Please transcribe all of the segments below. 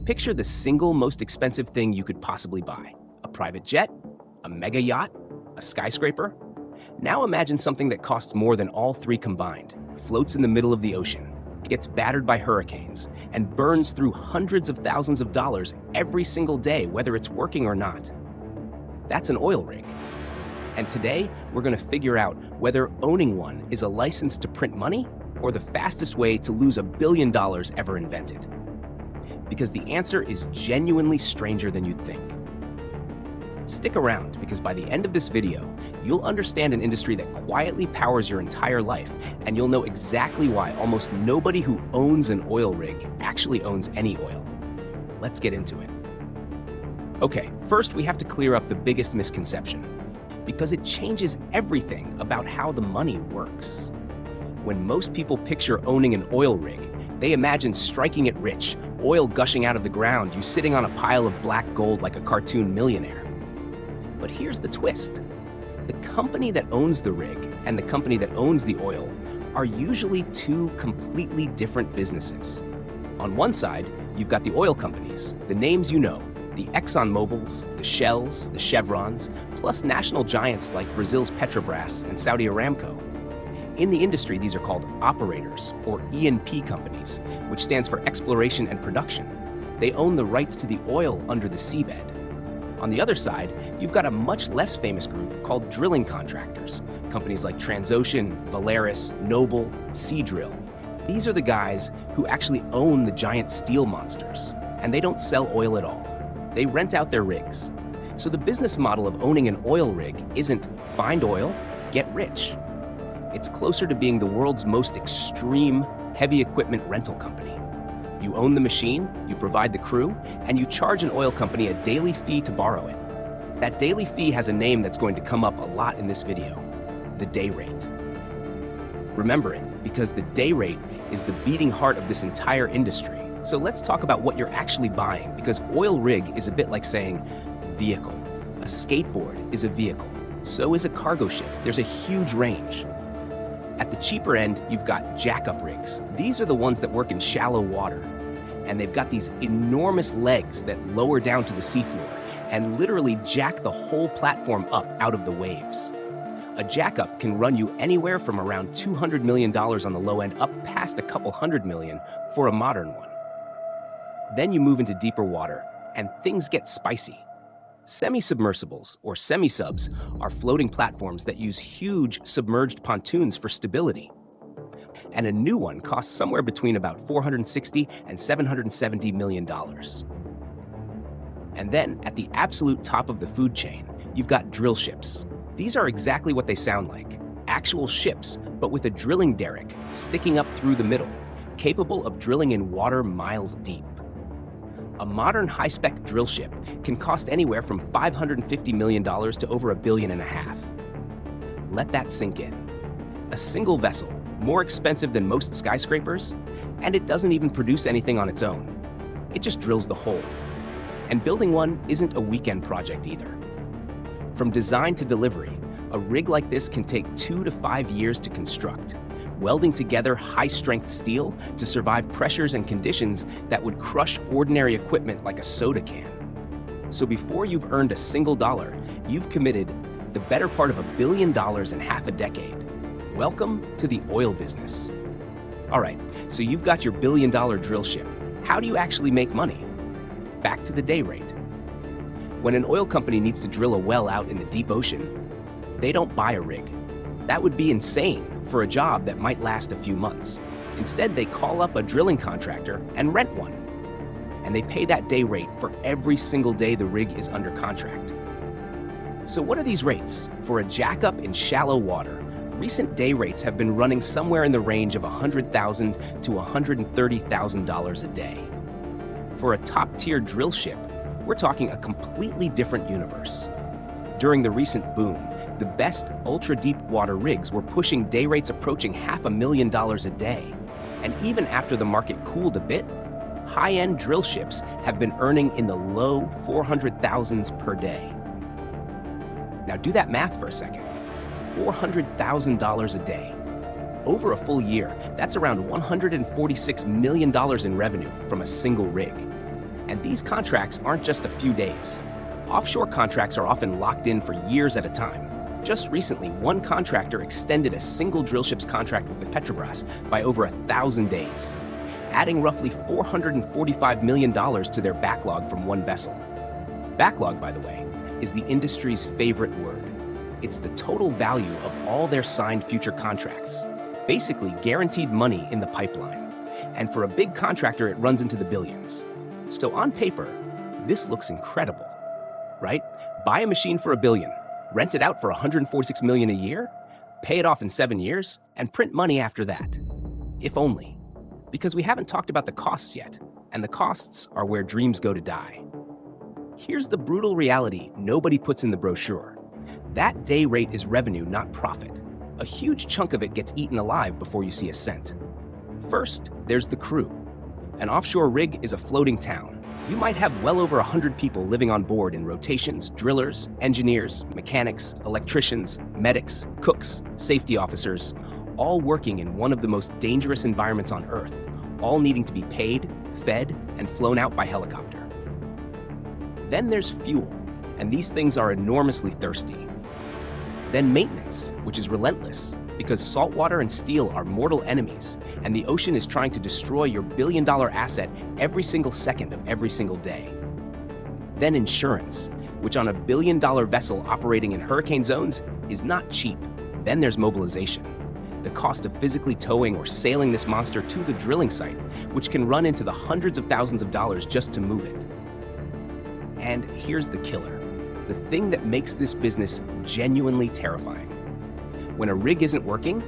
Picture the single most expensive thing you could possibly buy: a private jet, a mega yacht, a skyscraper. Now imagine something that costs more than all three combined, floats in the middle of the ocean, gets battered by hurricanes, and burns through hundreds of thousands of dollars every single day, whether it's working or not. That's an oil rig. And today, we're going to figure out whether owning one is a license to print money or the fastest way to lose $1 billion ever invented. Because the answer is genuinely stranger than you'd think. Stick around, because by the end of this video, you'll understand an industry that quietly powers your entire life, and you'll know exactly why almost nobody who owns an oil rig actually owns any oil. Let's get into it. Okay, first we have to clear up the biggest misconception, because it changes everything about how the money works. When most people picture owning an oil rig, they imagine striking it rich, oil gushing out of the ground, you sitting on a pile of black gold like a cartoon millionaire. But here's the twist. The company that owns the rig and the company that owns the oil are usually two completely different businesses. On one side, you've got the oil companies, the names you know, the ExxonMobils, the Shells, the Chevrons, plus national giants like Brazil's Petrobras and Saudi Aramco. In the industry, these are called operators, or E&P companies, which stands for exploration and production. They own the rights to the oil under the seabed. On the other side, you've got a much less famous group called drilling contractors, companies like Transocean, Valaris, Noble, Seadrill. These are the guys who actually own the giant steel monsters, and they don't sell oil at all. They rent out their rigs. So the business model of owning an oil rig isn't find oil, get rich. It's closer to being the world's most extreme heavy equipment rental company. You own the machine, you provide the crew, and you charge an oil company a daily fee to borrow it. That daily fee has a name that's going to come up a lot in this video: the day rate. Remember it, because the day rate is the beating heart of this entire industry. So let's talk about what you're actually buying, because oil rig is a bit like saying vehicle. A skateboard is a vehicle. So is a cargo ship. There's a huge range. At the cheaper end, you've got jackup rigs. These are the ones that work in shallow water. And they've got these enormous legs that lower down to the seafloor and literally jack the whole platform up out of the waves. A jackup can run you anywhere from around $200 million on the low end up past a couple $100 million for a modern one. Then you move into deeper water, and things get spicy. Semi-submersibles, or semi-subs, are floating platforms that use huge submerged pontoons for stability. And a new one costs somewhere between about $460 and $770 million. And then, at the absolute top of the food chain, you've got drill ships. These are exactly what they sound like: actual ships, but with a drilling derrick sticking up through the middle, capable of drilling in water miles deep. A modern high-spec drill ship can cost anywhere from $550 million to over $1.5 billion. Let that sink in. A single vessel, more expensive than most skyscrapers, and it doesn't even produce anything on its own. It just drills the hole. And building one isn't a weekend project either. From design to delivery, a rig like this can take 2 to 5 years to construct, welding together high-strength steel to survive pressures and conditions that would crush ordinary equipment like a soda can. So before you've earned a single dollar, you've committed the better part of $1 billion in half a decade. Welcome to the oil business. All right, so you've got your billion-dollar drill ship. How do you actually make money? Back to the day rate. When an oil company needs to drill a well out in the deep ocean, they don't buy a rig. That would be insane for a job that might last a few months. Instead, they call up a drilling contractor and rent one. And they pay that day rate for every single day the rig is under contract. So what are these rates? For a jackup in shallow water, recent day rates have been running somewhere in the range of $100,000 to $130,000 a day. For a top-tier drill ship, we're talking a completely different universe. During the recent boom, the best ultra-deep water rigs were pushing day rates approaching $500,000 a day. And even after the market cooled a bit, high-end drill ships have been earning in the low 400,000s per day. Now do that math for a second. $400,000 a day. Over a full year, that's around $146 million in revenue from a single rig. And these contracts aren't just a few days. Offshore contracts are often locked in for years at a time. Just recently, one contractor extended a single drillship's contract with Petrobras by over 1,000 days, adding roughly $445 million to their backlog from one vessel. Backlog, by the way, is the industry's favorite word. It's the total value of all their signed future contracts, basically guaranteed money in the pipeline. And for a big contractor, it runs into the billions. So on paper, this looks incredible, right? Buy a machine for $1 billion, rent it out for $146 million a year, pay it off in 7 years, and print money after that. If only. Because we haven't talked about the costs yet, and the costs are where dreams go to die. Here's the brutal reality nobody puts in the brochure. That day rate is revenue, not profit. A huge chunk of it gets eaten alive before you see a cent. First, there's the crew. An offshore rig is a floating town. You might have well over 100 people living on board in rotations: drillers, engineers, mechanics, electricians, medics, cooks, safety officers, all working in one of the most dangerous environments on Earth, all needing to be paid, fed, and flown out by helicopter. Then there's fuel, and these things are enormously thirsty. Then maintenance, which is relentless, because saltwater and steel are mortal enemies, and the ocean is trying to destroy your billion-dollar asset every single second of every single day. Then insurance, which on a billion-dollar vessel operating in hurricane zones is not cheap. Then there's mobilization, the cost of physically towing or sailing this monster to the drilling site, which can run into the hundreds of thousands of dollars just to move it. And here's the killer, the thing that makes this business genuinely terrifying. When a rig isn't working,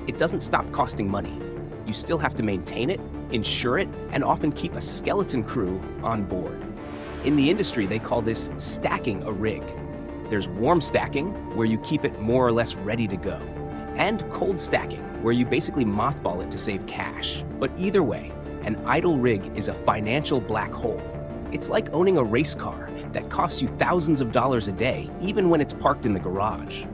it doesn't stop costing money. You still have to maintain it, insure it, and often keep a skeleton crew on board. In the industry, they call this stacking a rig. There's warm stacking, where you keep it more or less ready to go, and cold stacking, where you basically mothball it to save cash. But either way, an idle rig is a financial black hole. It's like owning a race car that costs you thousands of dollars a day, even when it's parked in the garage.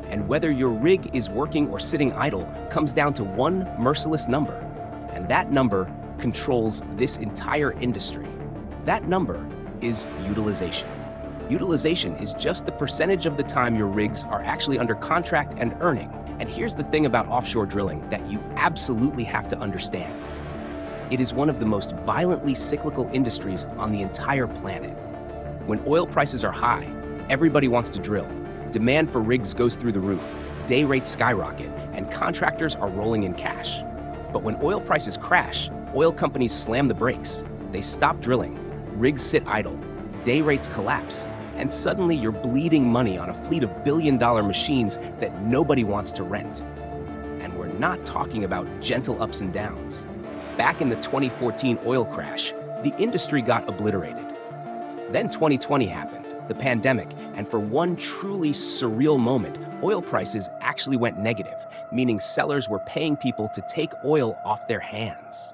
And whether your rig is working or sitting idle comes down to one merciless number. And that number controls this entire industry. That number is utilization. Utilization is just the percentage of the time your rigs are actually under contract and earning. And here's the thing about offshore drilling that you absolutely have to understand. It is one of the most violently cyclical industries on the entire planet. When oil prices are high, everybody wants to drill. Demand for rigs goes through the roof, day rates skyrocket, and contractors are rolling in cash. But when oil prices crash, oil companies slam the brakes. They stop drilling, rigs sit idle, day rates collapse, and suddenly you're bleeding money on a fleet of billion-dollar machines that nobody wants to rent. And we're not talking about gentle ups and downs. Back in the 2014 oil crash, the industry got obliterated. Then 2020 happened, the pandemic, and for one truly surreal moment, oil prices actually went negative, meaning sellers were paying people to take oil off their hands.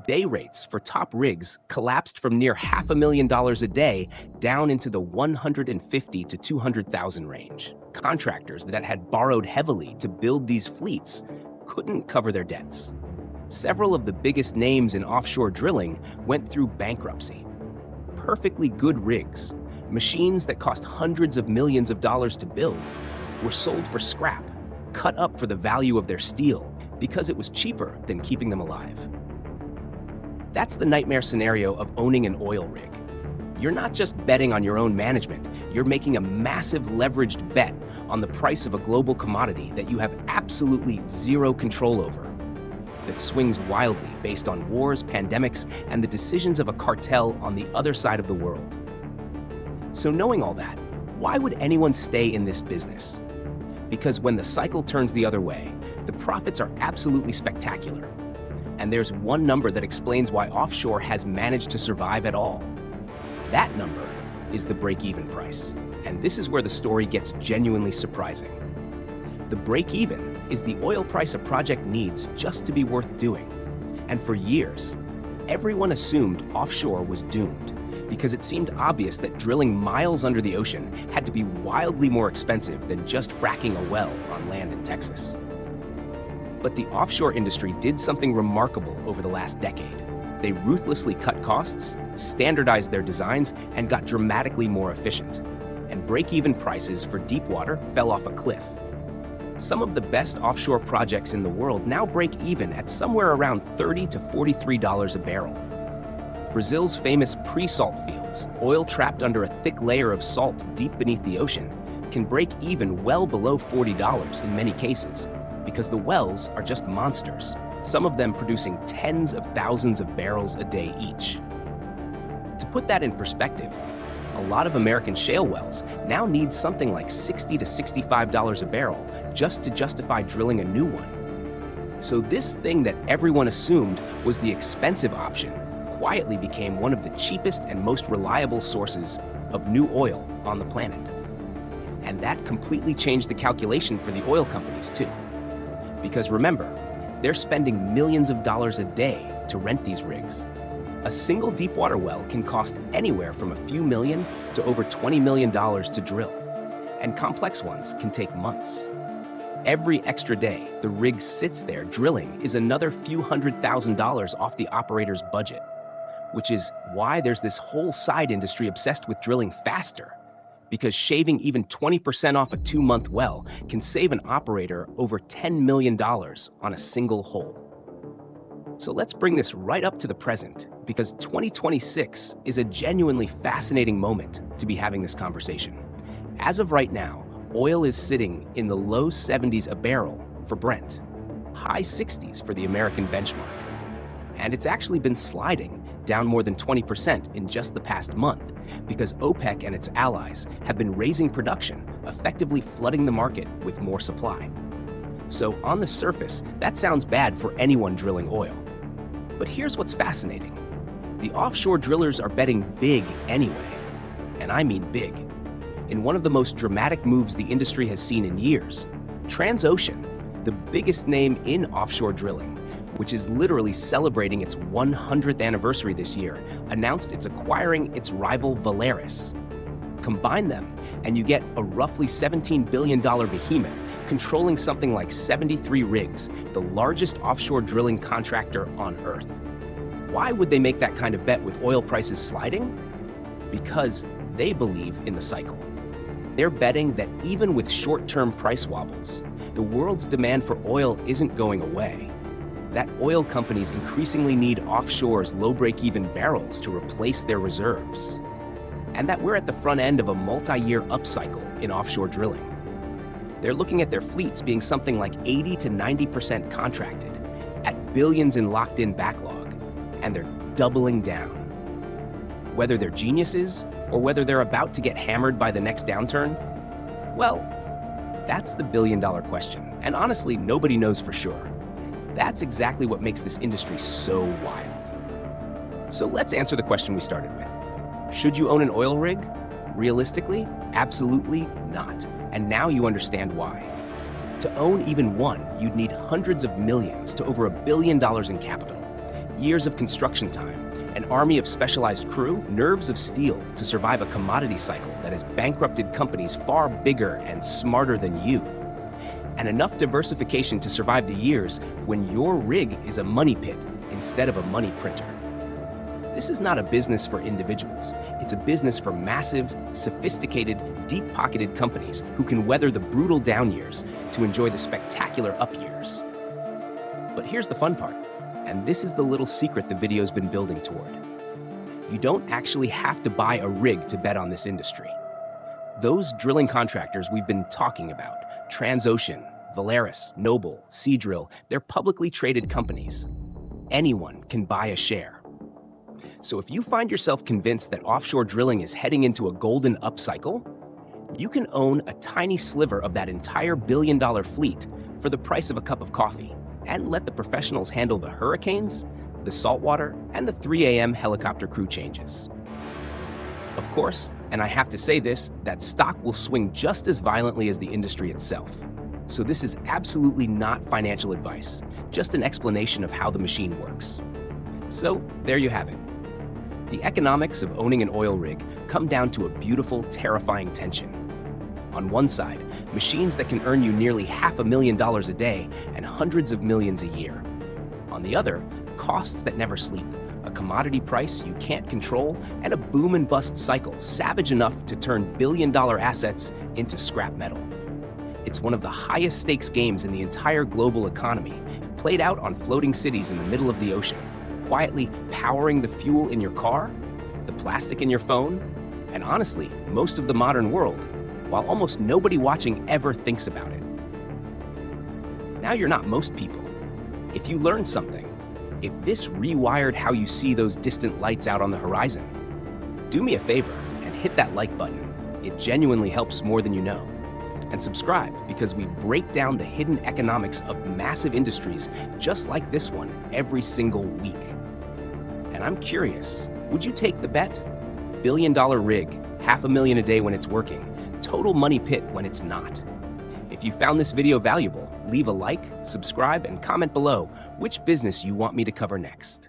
Day rates for top rigs collapsed from near $500,000 a day down into the $150,000 to $200,000 range. Contractors that had borrowed heavily to build these fleets couldn't cover their debts. Several of the biggest names in offshore drilling went through bankruptcy. Perfectly good rigs, machines that cost hundreds of millions of dollars to build, were sold for scrap, cut up for the value of their steel, because it was cheaper than keeping them alive. That's the nightmare scenario of owning an oil rig. You're not just betting on your own management, you're making a massive leveraged bet on the price of a global commodity that you have absolutely zero control over, that swings wildly based on wars, pandemics, and the decisions of a cartel on the other side of the world. So knowing all that, why would anyone stay in this business? Because when the cycle turns the other way, the profits are absolutely spectacular. And there's one number that explains why offshore has managed to survive at all. That number is the break-even price. And this is where the story gets genuinely surprising. The break-even is the oil price a project needs just to be worth doing. And for years, everyone assumed offshore was doomed because it seemed obvious that drilling miles under the ocean had to be wildly more expensive than just fracking a well on land in Texas. But the offshore industry did something remarkable over the last decade. They ruthlessly cut costs standardized their designs, and got dramatically more efficient. And break-even prices for deep water fell off a cliff. Some of the best offshore projects in the world now break even at somewhere around $30 to $43 a barrel. Brazil's famous pre-salt fields, oil trapped under a thick layer of salt deep beneath the ocean, can break even well below $40 in many cases, because the wells are just monsters, some of them producing tens of thousands of barrels a day each. To put that in perspective, a lot of American shale wells now need something like $60 to $65 a barrel just to justify drilling a new one. So this thing that everyone assumed was the expensive option quietly became one of the cheapest and most reliable sources of new oil on the planet. And that completely changed the calculation for the oil companies too. Because remember, they're spending millions of dollars a day to rent these rigs. A single deepwater well can cost anywhere from a few million to over $20 million to drill, and complex ones can take months. Every extra day the rig sits there drilling is another few $100,000 off the operator's budget, which is why there's this whole side industry obsessed with drilling faster, because shaving even 20% off a 2-month well can save an operator over $10 million on a single hole. So let's bring this right up to the present, because 2026 is a genuinely fascinating moment to be having this conversation. As of right now, oil is sitting in the low 70s a barrel for Brent, high 60s for the American benchmark. And it's actually been sliding down more than 20% in just the past month, because OPEC and its allies have been raising production, effectively flooding the market with more supply. So on the surface, that sounds bad for anyone drilling oil. But here's what's fascinating. The offshore drillers are betting big anyway, and I mean big. In one of the most dramatic moves the industry has seen in years, Transocean, the biggest name in offshore drilling, which is literally celebrating its 100th anniversary this year, announced it's acquiring its rival Valaris. Combine them, and you get a roughly $17 billion behemoth controlling something like 73 rigs, the largest offshore drilling contractor on Earth. Why would they make that kind of bet with oil prices sliding? Because they believe in the cycle. They're betting that even with short-term price wobbles, the world's demand for oil isn't going away. That oil companies increasingly need offshore's low break-even barrels to replace their reserves. And that we're at the front end of a multi-year upcycle in offshore drilling. They're looking at their fleets being something like 80 to 90% contracted, at billions in locked-in backlog, and they're doubling down. Whether they're geniuses or whether they're about to get hammered by the next downturn, well, that's the billion-dollar question. And honestly, nobody knows for sure. That's exactly what makes this industry so wild. So let's answer the question we started with. Should you own an oil rig? Realistically, absolutely not. And now you understand why. To own even one, you'd need hundreds of millions to over $1 billion in capital, years of construction time, an army of specialized crew, nerves of steel to survive a commodity cycle that has bankrupted companies far bigger and smarter than you, and enough diversification to survive the years when your rig is a money pit instead of a money printer. This is not a business for individuals. It's a business for massive, sophisticated, deep-pocketed companies who can weather the brutal down years to enjoy the spectacular up years. But here's the fun part, and this is the little secret the video's been building toward. You don't actually have to buy a rig to bet on this industry. Those drilling contractors we've been talking about, Transocean, Valaris, Noble, Seadrill, they're publicly traded companies. Anyone can buy a share. So if you find yourself convinced that offshore drilling is heading into a golden upcycle, you can own a tiny sliver of that entire billion-dollar fleet for the price of a cup of coffee and let the professionals handle the hurricanes, the saltwater, and the 3 a.m. helicopter crew changes. Of course, and I have to say this, that stock will swing just as violently as the industry itself. So this is absolutely not financial advice, just an explanation of how the machine works. So there you have it. The economics of owning an oil rig come down to a beautiful, terrifying tension. On one side, machines that can earn you nearly $500,000 a day and hundreds of millions a year. On the other, costs that never sleep, a commodity price you can't control, and a boom and bust cycle savage enough to turn billion-dollar assets into scrap metal. It's one of the highest stakes games in the entire global economy, played out on floating cities in the middle of the ocean, quietly powering the fuel in your car, the plastic in your phone, and honestly, most of the modern world, while almost nobody watching ever thinks about it. Now you're not most people. If you learned something, if this rewired how you see those distant lights out on the horizon, do me a favor and hit that like button. It genuinely helps more than you know. And subscribe, because we break down the hidden economics of massive industries just like this one every single week. And I'm curious, would you take the bet? Billion-dollar rig, $500,000 a day when it's working, total money pit when it's not. If you found this video valuable, leave a like, subscribe, and comment below which business you want me to cover next.